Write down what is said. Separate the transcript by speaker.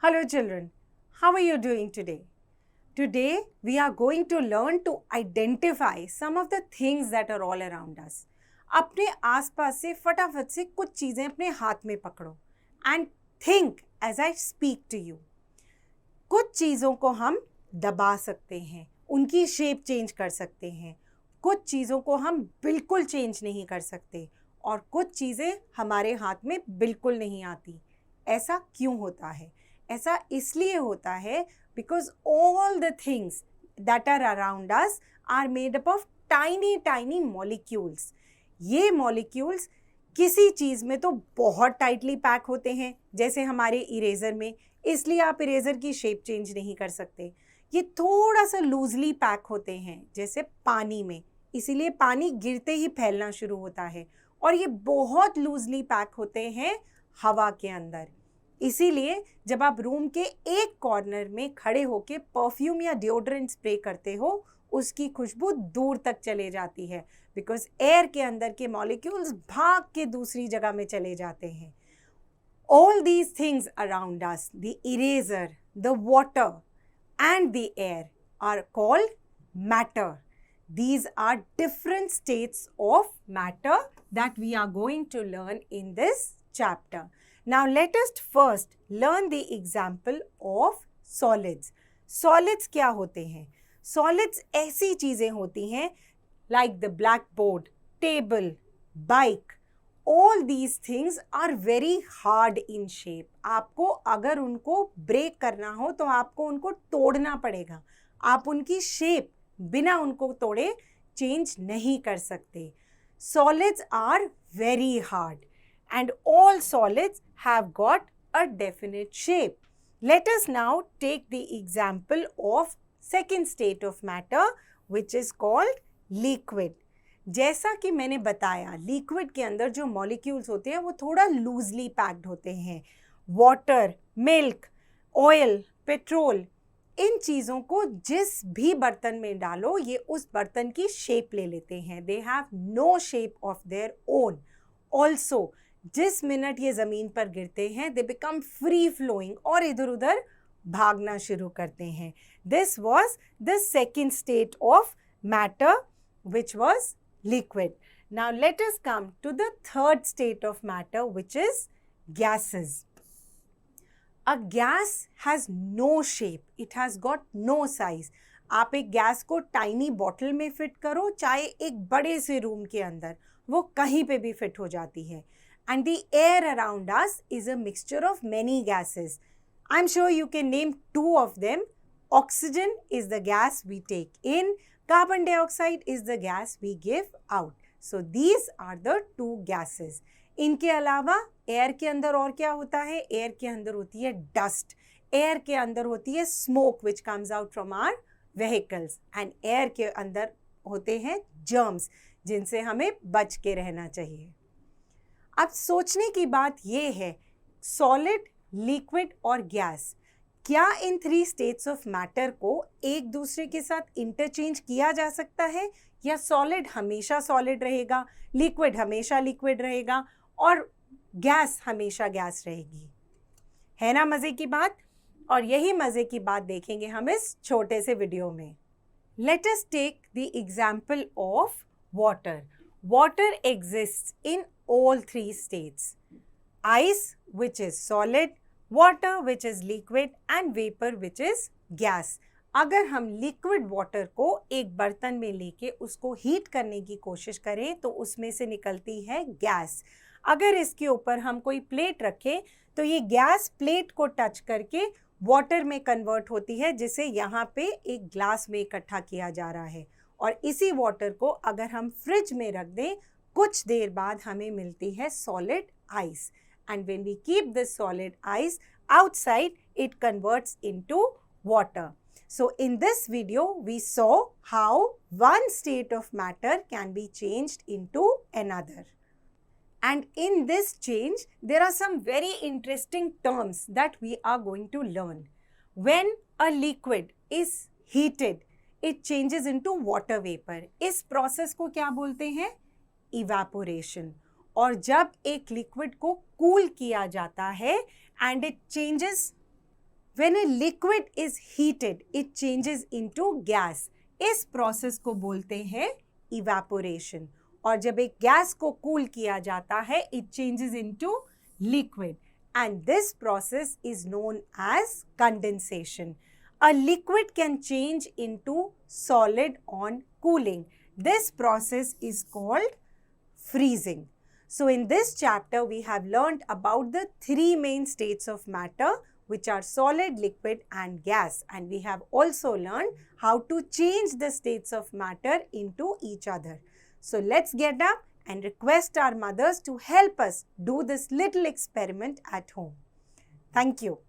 Speaker 1: Hello children, how are you doing today? Today we are going to learn to identify some of the things that are all around us. अपने आसपास से फटाफट से कुछ चीज़ें अपने हाथ में पकड़ो and think as I speak to you. कुछ चीज़ों को हम दबा सकते हैं, उनकी शेप चेंज कर सकते हैं, कुछ चीज़ों को हम बिल्कुल चेंज नहीं कर सकते और कुछ चीज़ें हमारे हाथ में बिल्कुल नहीं आती. ऐसा क्यों होता है? ऐसा इसलिए होता है because all the things that are around us are made up of tiny molecules. ये molecules किसी चीज़ में तो बहुत टाइटली पैक होते हैं, जैसे हमारे इरेज़र में, इसलिए आप इरेज़र की शेप चेंज नहीं कर सकते. ये थोड़ा सा लूजली पैक होते हैं, जैसे पानी में, इसीलिए पानी गिरते ही फैलना शुरू होता है. और ये बहुत लूजली पैक होते हैं हवा के अंदर. इसीलिए जब आप रूम के एक कॉर्नर में खड़े होके परफ्यूम या डिओड्रेंट स्प्रे करते हो, उसकी खुशबू दूर तक चले जाती है बिकॉज एयर के अंदर के मॉलिक्यूल्स भाग के दूसरी जगह में चले जाते हैं. All these things around us, the eraser, the water and the air are called matter. These are different states of matter that we are going to learn in this chapter. Now let us first learn the example of solids. Solids क्या होते हैं? Solids ऐसी चीज़ें होती हैं like the blackboard, table, bike. All these things are very hard in shape. आपको अगर उनको ब्रेक करना हो तो आपको उनको तोड़ना पड़ेगा. आप उनकी शेप बिना उनको तोड़े चेंज नहीं कर सकते. Solids are very hard. And all solids have got a definite shape. Let us now take the example of second state of matter which is called liquid. जैसा कि मैंने बताया, लिक्विड के अंदर जो मॉलिक्यूल्स होते हैं वो थोड़ा लूजली पैक्ड होते हैं. वाटर, मिल्क, ऑयल, पेट्रोल, इन चीज़ों को जिस भी बर्तन में डालो ये उस बर्तन की शेप ले लेते हैं. They have no shape of their own. Also जिस मिनट ये ज़मीन पर गिरते हैं दे बिकम फ्री फ्लोइंग और इधर उधर भागना शुरू करते हैं. This was the second state of matter which was liquid. Now let us come to the third state of matter which is gases. A gas has no shape. It has got no size. आप एक gas को tiny bottle में fit करो चाहे एक बड़े से room के अंदर, वो कहीं पे भी फिट हो जाती है. And the air around us is a mixture of many gases. I'm sure you can name two of them. Oxygen is the gas we take in. Carbon dioxide is the gas we give out. So these are the two gases. इनके अलावा air के अंदर और क्या होता है? Air के अंदर होती है डस्ट, एयर के अंदर होती है smoke which comes out from our vehicles, and air के अंदर होते हैं जर्म्स जिनसे हमें बच के रहना चाहिए. अब सोचने की बात ये है, सॉलिड, लिक्विड और गैस, क्या in three states of matter को एक दूसरे के साथ इंटरचेंज किया जा सकता है, या सॉलिड हमेशा सॉलिड रहेगा, लिक्विड हमेशा लिक्विड रहेगा और गैस हमेशा गैस रहेगी? है ना मज़े की बात? और यही मज़े की बात देखेंगे हम इस छोटे से वीडियो में. Let us take the example of water. Water exists in all three states. Ice which is solid, water which is liquid and vapor which is gas. अगर हम लिक्विड वाटर को एक बर्तन में लेके उसको हीट करने की कोशिश करें तो उसमें से निकलती है गैस. अगर इसके ऊपर हम कोई प्लेट रखें तो ये गैस प्लेट को टच करके वाटर में कन्वर्ट होती है, जिसे यहाँ पे एक ग्लास में इकट्ठा किया जा रहा है. और इसी वाटर को अगर हम फ्रिज में रख दें कुछ देर बाद हमें मिलती है solid ice. And when we keep this solid ice outside, it converts into water. So in this video we saw how one state of matter can be changed into another. And in this change there are some very interesting terms that we are going to learn. When a liquid is heated, it changes into water vapor. इस process को क्या बोलते हैं? Evaporation. और जब एक liquid को cool किया जाता है and it changes When a liquid is heated, it changes into gas. इस process को बोलते हैं evaporation. और जब एक gas को cool किया जाता है, it changes into liquid. And this process is known as condensation. A liquid can change into solid on cooling. This process is called freezing. So in this chapter, we have learned about the three main states of matter, which are solid, liquid and gas. And we have also learned how to change the states of matter into each other. So let's get up and request our mothers to help us do this little experiment at home. Thank you.